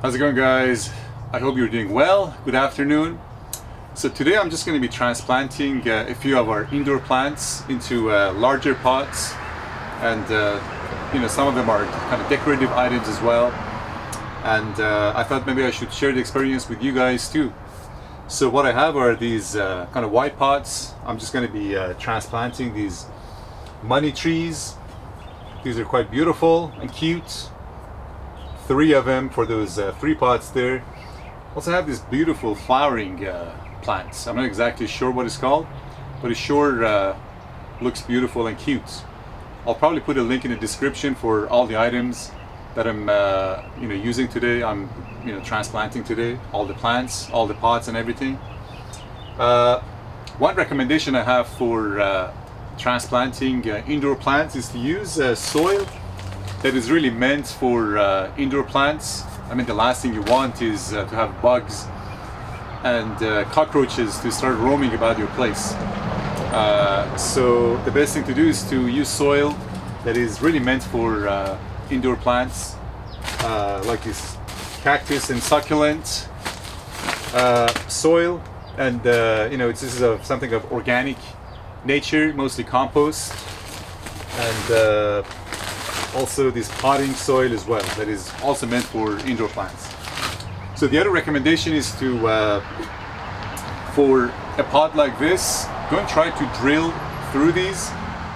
How's it going, guys? I hope you're doing well. Good afternoon. So today I'm just going to be transplanting a few of our indoor plants into larger pots, and some of them are kind of decorative items as well. And I thought maybe I should share the experience with you guys too. So what I have are these kind of white pots. I'm just going to be transplanting these money trees. These are quite beautiful and cute. 3 of them for those 3 pots there. Also have this beautiful flowering plants. I'm not exactly sure what it's called, but it sure looks beautiful and cute. I'll probably put a link in the description for all the items that I'm using today. I'm transplanting today, all the plants, all the pots and everything. One recommendation I have for transplanting indoor plants is to use soil that is really meant for indoor plants. I mean, the last thing you want is to have bugs and cockroaches to start roaming about your place. So the best thing to do is to use soil that is really meant for indoor plants, like this Cactus and Succulent soil. And this is something of organic nature, mostly compost, and also this potting soil as well, that is also meant for indoor plants. So the other recommendation is to, for a pot like this, don't try to drill through these,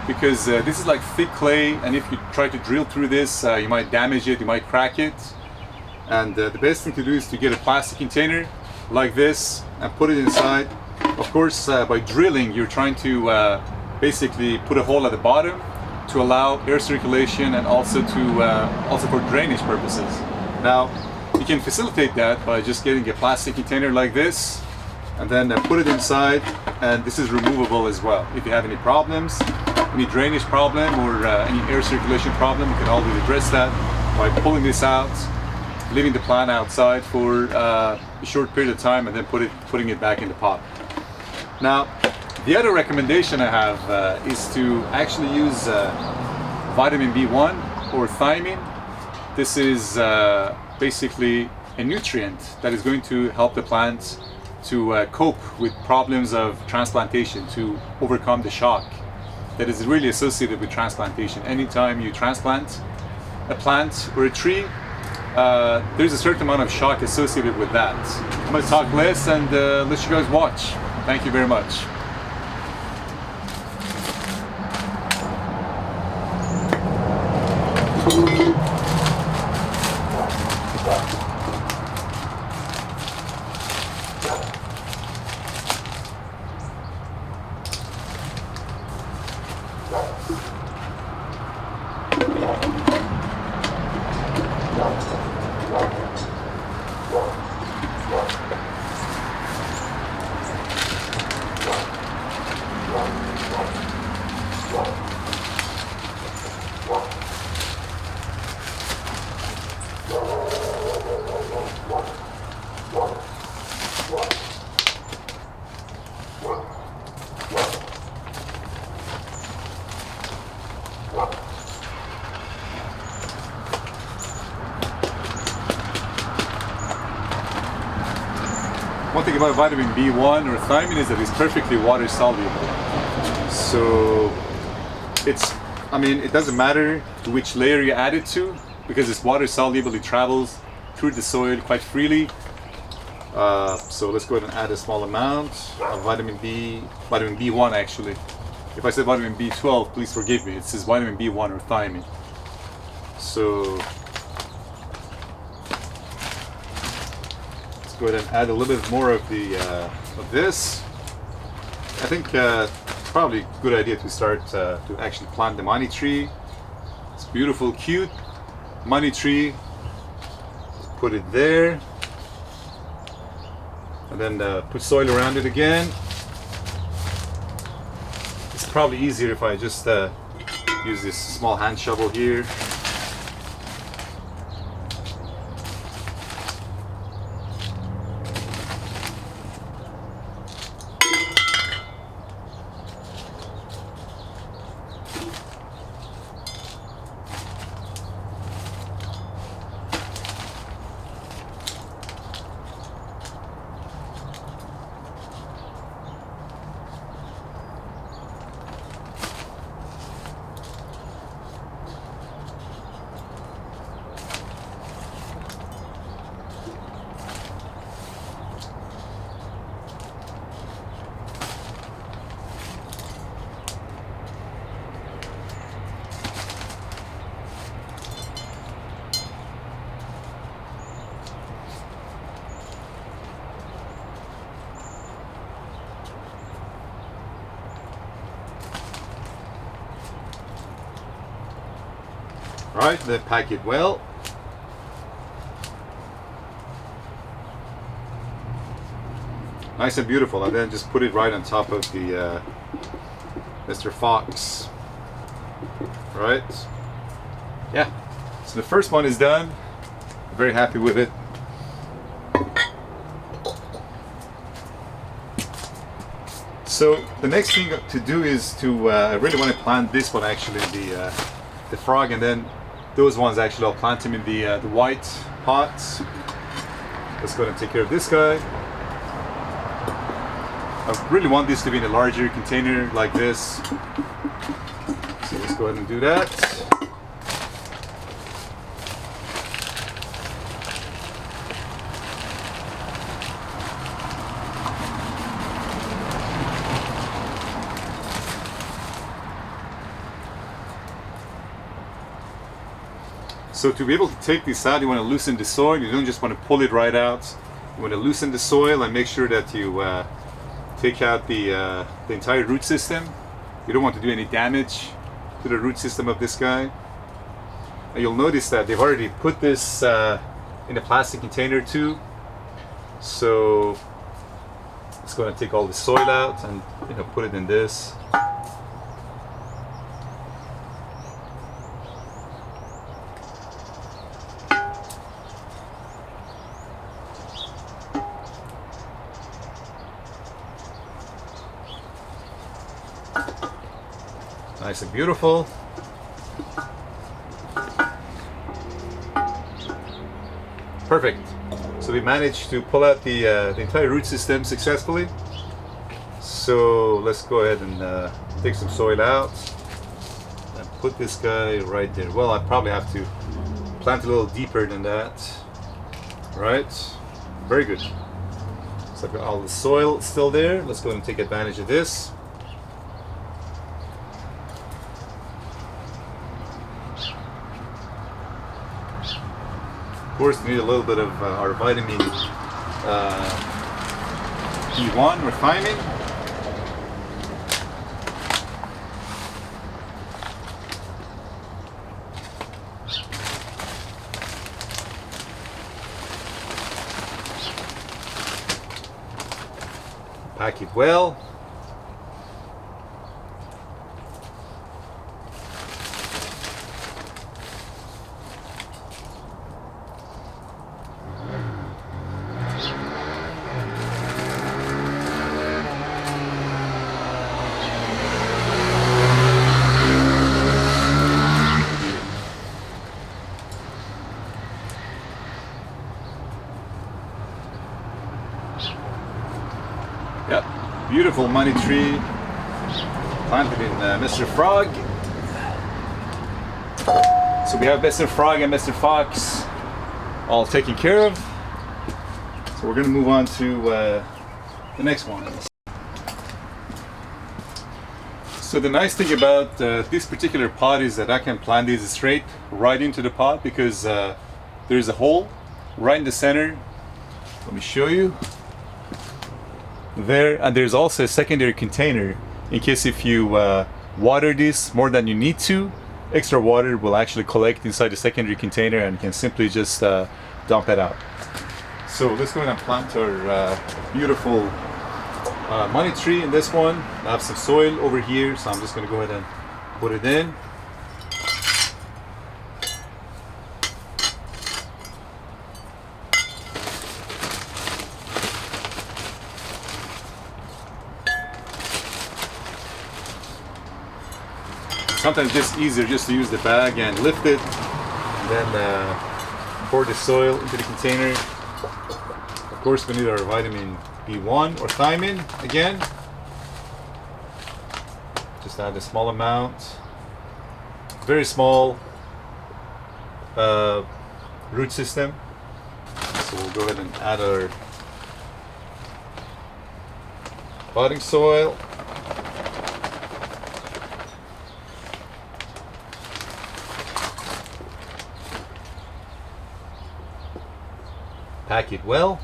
because this is like thick clay, and if you try to drill through this, you might damage it, you might crack it. And the best thing to do is to get a plastic container like this and put it inside. Of course, by drilling, you're trying to basically put a hole at the bottom to allow air circulation, and also for drainage purposes. Now, you can facilitate that by just getting a plastic container like this, and then put it inside, and this is removable as well. If you have any problems, any drainage problem or any air circulation problem, you can always address that by pulling this out, leaving the plant outside for a short period of time, and then putting it back in the pot. Now, the other recommendation I have is to actually use vitamin B1 or thiamine. This is basically a nutrient that is going to help the plant to cope with problems of transplantation, to overcome the shock that is really associated with transplantation. Anytime you transplant a plant or a tree, there's a certain amount of shock associated with that. I'm going to talk less and let you guys watch. Thank you very much. One thing about vitamin B1 or thiamine is that it's perfectly water soluble. So it doesn't matter to which layer you add it to, because it's water soluble. It travels through the soil quite freely. So let's go ahead and add a small amount of vitamin B1 actually. If I said vitamin B12, please forgive me. It says vitamin B1 or thiamine. So go ahead and add a little bit more of this. I think it's probably a good idea to start to actually plant the money tree. It's beautiful, cute money tree. Put it there, and then put soil around it again. It's probably easier if I just use this small hand shovel here. Right, then pack it well. Nice and beautiful, and then just put it right on top of the Mr. Fox. Right? Yeah. So the first one is done. Very happy with it. So the next thing to do is to I really want to plant this one actually, the frog, and then those ones actually I'll plant them in the white pots. Let's go ahead and take care of this guy. I really want this to be in a larger container like this. So let's go ahead and do that. So to be able to take this out, you want to loosen the soil. You don't just want to pull it right out. You want to loosen the soil and make sure that you take out the entire root system. You don't want to do any damage to the root system of this guy. And you'll notice that they've already put this in a plastic container too. So let's go and take all the soil out and put it in this. Nice and beautiful. Perfect. So we managed to pull out the entire root system successfully. So let's go ahead and take some soil out and put this guy right there. Well, I probably have to plant a little deeper than that. Right? Very good. So I've got all the soil still there. Let's go ahead and take advantage of this. Of course, we need a little bit of our vitamin B1 or thiamine. Pack it well. Yep, beautiful money tree planted in Mr. Frog. So we have Mr. Frog and Mr. Fox all taken care of. So we're going to move on to the next one. So the nice thing about this particular pot is that I can plant these straight right into the pot because there's a hole right in the center. Let me show you. There, and there's also a secondary container in case if you water this more than you need to, extra water will actually collect inside the secondary container and you can simply just dump it out. So let's go ahead and plant our beautiful money tree in this one. I have some soil over here, so I'm just going to go ahead and put it in. Sometimes it's just easier just to use the bag and lift it, and then pour the soil into the container. Of course, we need our vitamin B1 or thiamine again. Just add a small amount. Very small root system. So we'll go ahead and add our potting soil. Pack it well.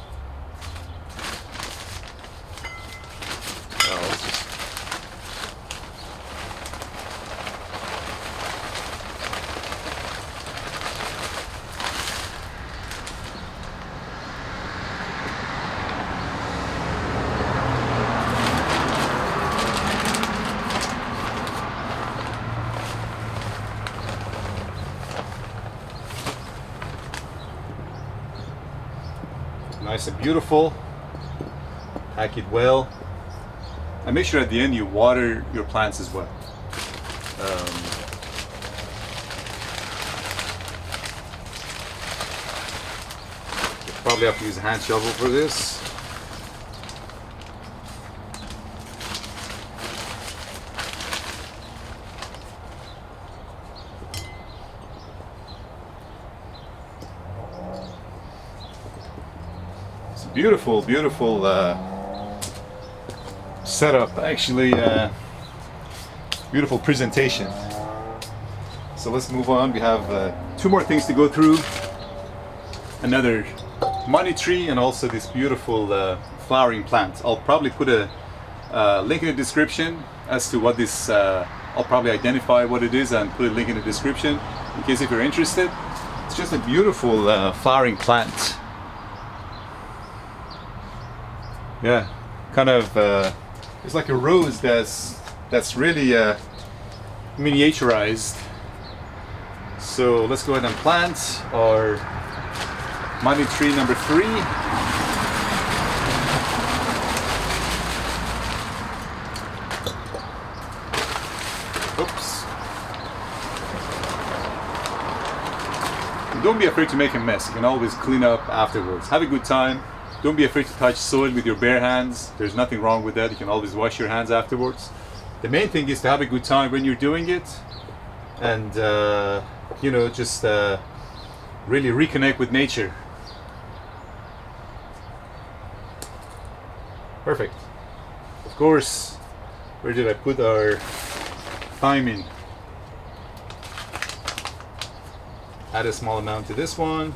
Nice and beautiful. Pack it well. And make sure at the end you water your plants as well. You probably have to use a hand shovel for this. It's a beautiful, beautiful setup, actually. Beautiful presentation. So let's move on. We have 2 more things to go through. Another money tree and also this beautiful flowering plant. I'll probably put a link in the description as to what this, I'll probably identify what it is and put a link in the description in case if you're interested. It's just a beautiful flowering plant. Yeah, kind of it's like a rose that's really miniaturized. So let's go ahead and plant our money tree number 3. Oops. And don't be afraid to make a mess. You can always clean up afterwards. Have a good time. Don't be afraid to touch soil with your bare hands. There's nothing wrong with that. You can always wash your hands afterwards. The main thing is to have a good time when you're doing it, and you know, just really reconnect with nature. Perfect. Of course, where did I put our thiamine? Add a small amount to this one.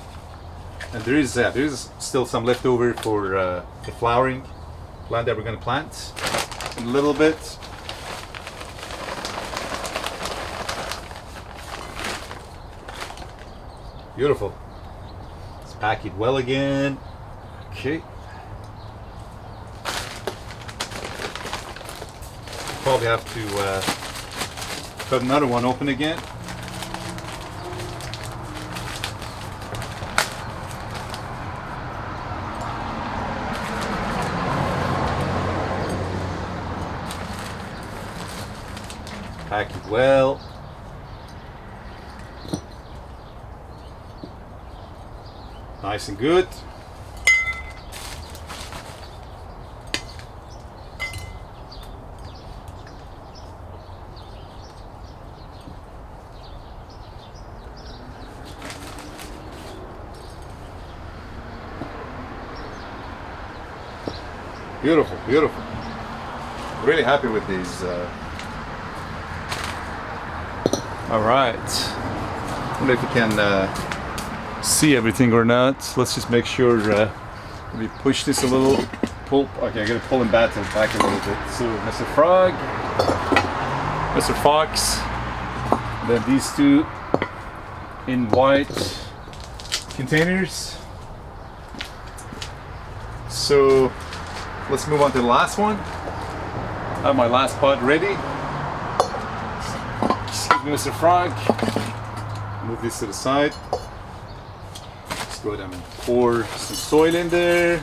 And there is still some left over for the flowering plant that we're going to plant in a little bit. Beautiful. Let's pack it well again. Okay. Probably have to cut another one open again. Pack it well. Nice and good. Beautiful, beautiful. Really happy with these. All right. I wonder if you can see everything or not. Let's just make sure. Let me push this a little. Pull. Okay, I gotta pull him back a little bit. So, Mr. Frog, Mr. Fox, then these 2 in white containers. So, let's move on to the last one. I have my last pot ready. Mr. Frog, move this to the side. Let's go ahead and pour some soil in there.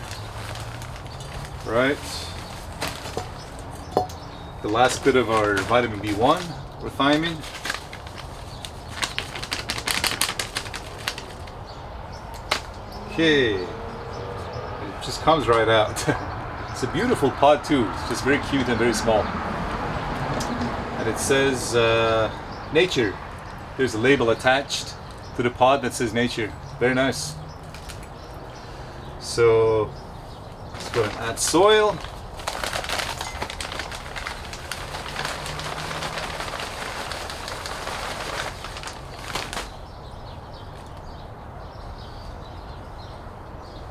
Right. The last bit of our vitamin B1 or thiamine. Okay. It just comes right out. It's a beautiful pot too. It's just very cute and very small. And it says nature. There's a label attached to the pod that says nature. Very nice. So let's go and add soil.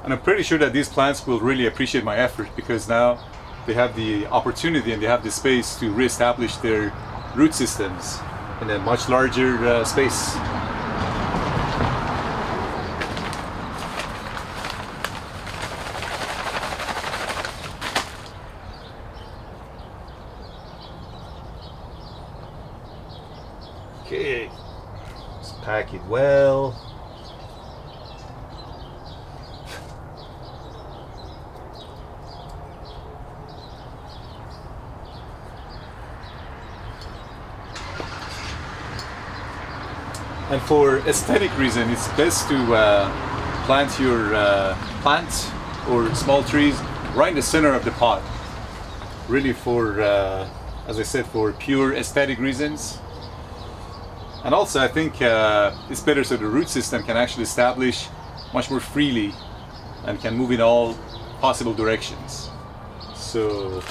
And I'm pretty sure that these plants will really appreciate my effort, because now they have the opportunity and they have the space to re-establish their root systems in a much larger space. Okay, let's pack it well. And for aesthetic reason, it's best to plant your plant or small trees right in the center of the pot. Really for, as I said, for pure aesthetic reasons. And also I think it's better so the root system can actually establish much more freely and can move in all possible directions. So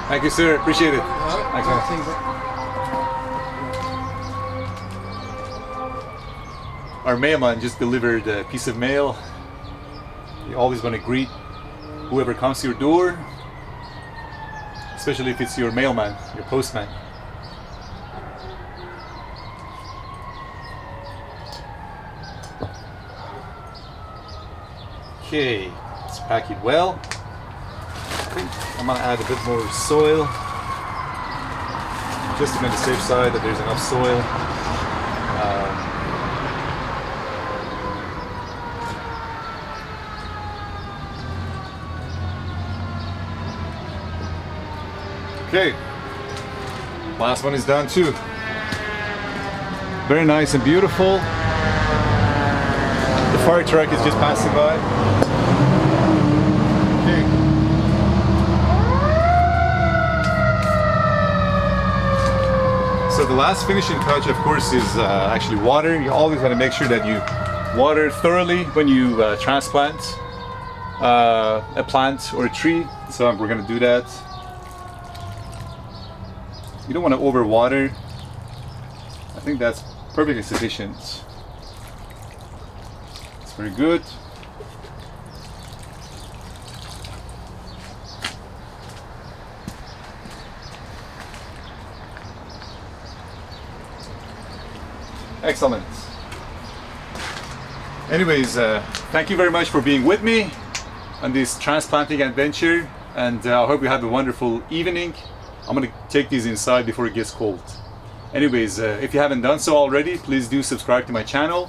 thank you, sir. Appreciate it. Our mailman just delivered a piece of mail. You always want to greet whoever comes to your door, especially if it's your mailman, your postman. Okay, let's pack it well. I think I'm gonna add a bit more soil, just to be on the safe side that there's enough soil. Okay, last one is done too. Very nice and beautiful. The fire truck is just passing by. Okay. So the last finishing touch, of course, is actually water. You always want to make sure that you water thoroughly when you transplant a plant or a tree. So we're going to do that. You don't want to overwater. I think that's perfectly sufficient. It's very good. Excellent. Anyways, thank you very much for being with me on this transplanting adventure, and I hope you have a wonderful evening. I'm gonna take these inside before it gets cold. Anyways, if you haven't done so already, please do subscribe to my channel.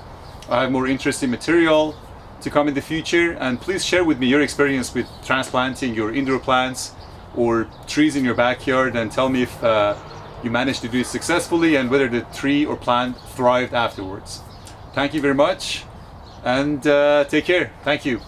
I have more interesting material to come in the future, and please share with me your experience with transplanting your indoor plants or trees in your backyard, and tell me if you managed to do it successfully and whether the tree or plant thrived afterwards. Thank you very much, and take care. Thank you.